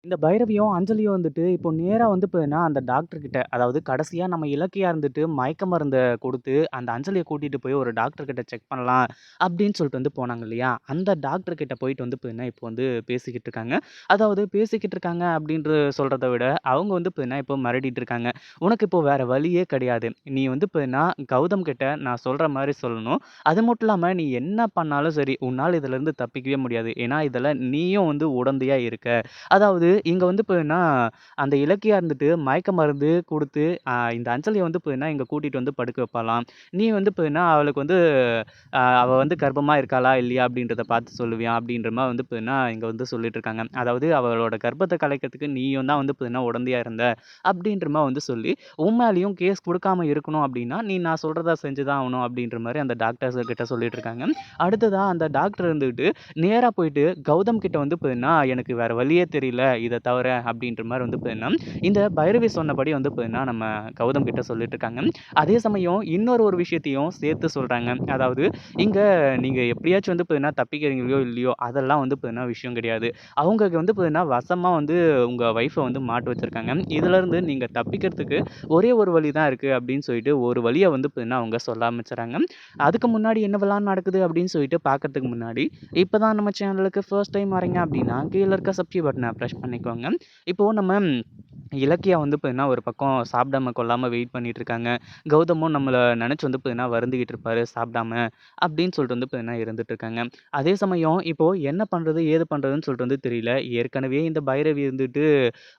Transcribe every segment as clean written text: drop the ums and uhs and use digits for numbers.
இந்த பைரவியும், அஞ்சலியும் வந்துட்டு இப்போ நேரா வந்து பார்த்தீங்கன்னா, அந்த டாக்டர் கிட்ட அதாவது கடைசியா நம்ம இலக்கியா இருந்துட்டு மயக்க மருந்த குடுத்து, அந்த அஞ்சலிய கூட்டிட்டு போய் ஒரு டாக்டர் கிட்ட செக் பண்ணலாம் அப்படின்னு சொல்லிட்டு வந்து போனாங்க இல்லையா? அந்த டாக்டர் கிட்ட போயிட்டு வந்து பார்த்தீங்கன்னா, இப்போ வந்து பேசிக்கிட்டு இருக்காங்க. அதாவது பேசிக்கிட்டு இருக்காங்க அப்படின்ற சொல்றத விட, அவங்க வந்து பார்த்தீங்கன்னா, இப்போ மிரட்டிட்டு இருக்காங்க. "உனக்கு இப்போ வேற வழியே கிடையாது. நீ வந்து பார்த்தீங்கன்னா, கௌதம் கிட்ட நான் சொல்ற மாரி சொல்லணும். அது மட்டும் இல்லாம நீ என்ன பண்ணாலும் சரி, உன்னால இதிலருந்து தப்பிக்கவே முடியாது. ஏன்னா, இதில நீயும் வந்து உடந்தையா இருக்க." அதாவது இங்க வந்து பார்த்தீங்கன்னா, அந்த இலக்கியா இருந்துட்டு மயக்க மருந்து குடுத்து, இந்த அஞ்சலிய வந்து பார்த்தீங்கன்னா, இங்க கூட்டிட்டு வந்து படுக்க வைப்பாளாம். நீ வந்து பார்த்தீங்கன்னா, அவளுக்கு வந்து அவ வந்து கர்ப்பமா இருக்காளா? இல்லையா? அப்படின்றத பார்த்து சொல்லுவியாம். அப்படின்ற மாரி வந்து பார்த்தீங்கன்னா, இங்க வந்து சொல்லிட்டு இருக்காங்க. அதாவது அவளோட கர்ப்பத்த கலைக்கிறதுக்கு நீயும் தான் வந்து பார்த்தீங்கன்னா, உடந்தையா இருந்த. அப்படின்ற மாரி வந்து சொல்லி, உன் மேலயும் கேஸ் குடுக்காம இருக்கணும் அப்படின்னா, நீ நான் சொல்றத செஞ்சு தான் ஆவணும் அப்படின்ற மாரி அந்த டாக்டர்ஸ் கிட்ட சொல்லிட்டு இருக்காங்க. அடுத்ததா அந்த டாக்டர் இருந்துட்டு நேரா போயிட்டு கௌதம் கிட்ட வந்து பார்த்தீங்கன்னா, "எனக்கு வேற வழியே தெரியல. இத தவிர" அப்படின்ற மாரி வந்து பார்த்தீங்கன்னா, இந்த பைரவி சொன்னபடி வந்து பார்த்தீங்கன்னா, நம்ம கௌதம் கிட்ட சொல்லிட்டு இருக்காங்க. அதே சமயம் ஒரு விஷயத்தையும் சேர்த்து சொல்றாங்க. அதாவது இங்க நீங்க எப்படியாச்சும் வந்து பார்த்தீங்கன்னா, தப்பிக்கிறீங்களோ இல்லையோ, அதெல்லாம் வந்து பார்த்தீங்கன்னா விஷயம் கிடையாது. அவங்க வந்து பார்த்தீங்கன்னா, வசமா வந்து உங்க ஒய்ஃப வந்து மாட்ட வச்சிருக்காங்க. இதுலருந்து நீங்க தப்பிக்கிறதுக்கு ஒரே ஒரு வழி தான் இருக்கு அப்படின்னு சொல்லிட்டு, ஒரு வழிய வந்து பார்த்தீங்கன்னா, அவங்க சொல்ல ஆரம்பிச்சுறாங்க. அதுக்கு முன்னாடி என்னவெல்லாம் நடக்குது அப்படின்னு சொல்லிட்டு பார்க்கறதுக்கு முன்னாடி, இப்ப தான் நம்ம சேனலுக்கு ஃபர்ஸ்ட் டைம் வரீங்க அப்படின்னா, கீழ இருக்க சப்ஸ்கிரைப் பட்டன பிரஸ் பண்ணிக்கோங்க. இப்போ நம்ம இலக்கியா வந்து பார்த்தீங்கன்னா, ஒரு பக்கம் சாப்பிடாம கொள்ளாம வெயிட் பண்ணிட்டு இருக்காங்க. கௌதமும் நம்மள நெனச்சு வந்து பார்த்தீங்கன்னா, வருந்திக்கிட்டு இருப்பாரு சாப்பிடாம, அப்படின்னு சொல்லிட்டு வந்து பார்த்தீங்கன்னா இருந்துட்டு இருக்காங்க. அதே சமயம் இப்போ என்ன பண்றது, ஏது பண்றதுன்னு சொல்லிட்டு வந்து தெரியல. ஏற்கனவே இந்த பைரவி இருந்துட்டு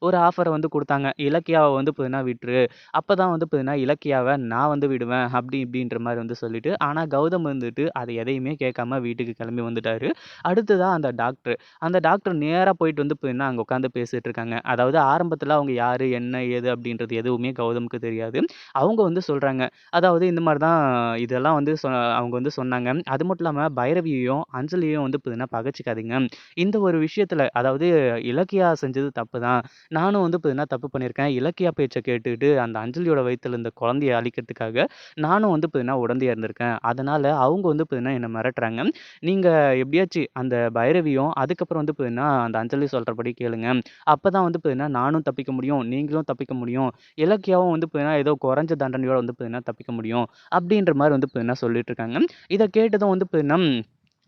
ஒரு ஆஃபர வந்து குடுத்தாங்க. இலக்கியாவ வந்து பார்த்தீங்கன்னா விட்டுரு. அப்பதான் வந்து பார்த்தீங்கன்னா, இலக்கியாவ நான் வந்து விடுவேன். அப்படி இப்படின்ற மாரி வந்து சொல்லிட்டு, ஆனா கௌதம் வந்துட்டு அத எதையுமே கேட்காம வீட்டுக்கு கிளம்பி வந்துட்டாரு. அடுத்ததா அந்த டாக்டர். அந்த டாக்டர் நேரா போயிட்டு வந்து பார்த்தீங்கன்னா, அங்க உட்காந்து பேசிட்டு இருக்காங்க. அதாவது ஆரம்பத்துல அவங்க யாரு, என்ன, ஏது அப்படின்றது எதுவுமே கௌதமுக்கு தெரியாது. அவங்க வந்து சொல்றாங்க. அதாவது இந்த மாரி தான் இதெல்லாம் வந்து அவங்க வந்து சொன்னாங்க. அது மட்டும் இல்லாம பைரவியையும், அஞ்சலியையும் வந்து பார்த்தீங்கன்னா பகச்சுக்காதீங்க. இந்த ஒரு விஷயத்துல அதாவது இலக்கியா செஞ்சது தப்பு தான். நானும் வந்து பார்த்தீங்கன்னா தப்பு பண்ணியிருக்கேன். இலக்கியா பேச்ச கேட்டுட்டு அந்த அஞ்சலியோட வயித்துல இருந்த குழந்தைய அழிக்கிறதுக்காக நானும் வந்து பார்த்தீங்கன்னா உடந்தையா இருந்திருக்கேன். அதனால அவங்க வந்து பார்த்தீங்கன்னா என்ன மிரட்டுறாங்க. நீங்க எப்படியாச்சு அந்த பைரவியும், அதுக்கப்புறம் வந்து பார்த்தீங்கன்னா அந்த அஞ்சலி சொல்றபடி கேளுங்க. அப்பதான் வந்து பார்த்தீங்கன்னா நானும் தப்பிக்க முடியும். நீங்களும் தப்பிக்க முடியும். இலக்கியாவும் வந்து பார்த்தீங்கன்னா ஏதோ குறைஞ்ச தண்டனையோட வந்து பார்த்தீங்கன்னா தப்பிக்க முடியும். அப்படின்ற மாரி வந்து பார்த்தீங்கன்னா சொல்லிட்டு இருக்காங்க. இத கேட்டதும் வந்து பார்த்தீங்கன்னா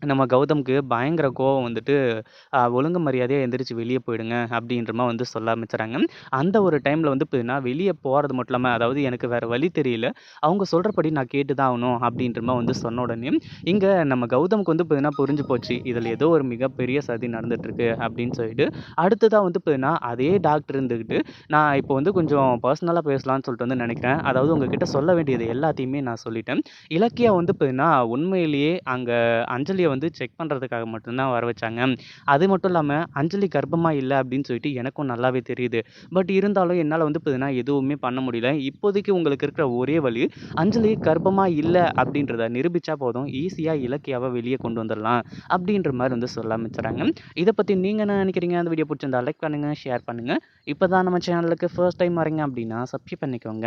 நம்ம கௌதம்க்கு பயங்கர கோவம் வந்துட்டு, ஒழுங்கு மரியாதையா எந்திரிச்சு வெளிய போயிடுங்க அப்படின்ற மாரி வந்து சொல்ல ஆரம்பிச்சுறாங்க. அந்த ஒரு டைம்ல வந்து பார்த்தீங்கன்னா, வெளிய போறது மட்டும் இல்லாம, அதாவது எனக்கு வேற வழி தெரியல. அவங்க சொல்றபடி நான் கேட்டு தான் ஆவணும் அப்படின்ற மாரி வந்து சொன்ன உடனே, இங்க நம்ம கௌதமுக்கு வந்து பார்த்தீங்கன்னா புரிஞ்சு போச்சு. இதுல ஏதோ ஒரு மிகப்பெரிய சதி நடந்துட்டுருக்கு அப்படின்னு சொல்லிட்டு, அடுத்ததா வந்து பார்த்தீங்கன்னா, அதே டாக்டர் இருந்துகிட்டு, நான் இப்போ வந்து கொஞ்சம் பர்சனலா பேசலாம்னு சொல்லிட்டு வந்து நெனைக்கிறேன். அதாவது உங்ககிட்ட சொல்ல வேண்டியது எல்லாத்தையுமே நான் சொல்லிட்டேன். இலக்கியா வந்து பார்த்தீங்கன்னா, உண்மையிலேயே அங்க அஞ்சலிய வந்து செக் பண்றதுக்காக மட்டும் தான் வர வச்சாங்க. அது மட்டும் இல்லாம அஞ்சலி கர்ப்பமா இல்ல அப்படின்னு சொல்லிட்டு எனக்கும் நல்லாவே தெரியுது. பட் இருந்தாலும் என்னால வந்து பார்த்தீங்கன்னா, எதுவுமே பண்ண முடியல. இப்போதைக்கு உங்களுக்கு இருக்கிற ஒரே வழி, அஞ்சலி கர்ப்பமா இல்ல அப்படின்றத நிரூபிச்சா போதும். ஈஸியா இலக்கியாவ வெளிய கொண்டு வந்துரலாம். அப்படின்ற மாரி வந்து சொல்ல ஆரம்பிச்சுறாங்க. இத பத்தி நீங்க என்ன நெனைக்கிறீங்க? அந்த வீடியோ புடிச்சிருந்தா லைக் பண்ணுங்க, ஷேர் பண்ணுங்க. இப்ப தான் நம்ம சேனலுக்கு ஃபர்ஸ்ட் டைம் வரீங்க அப்படின்னா சப்ஸ்கிரைப் பண்ணிக்கோங்க.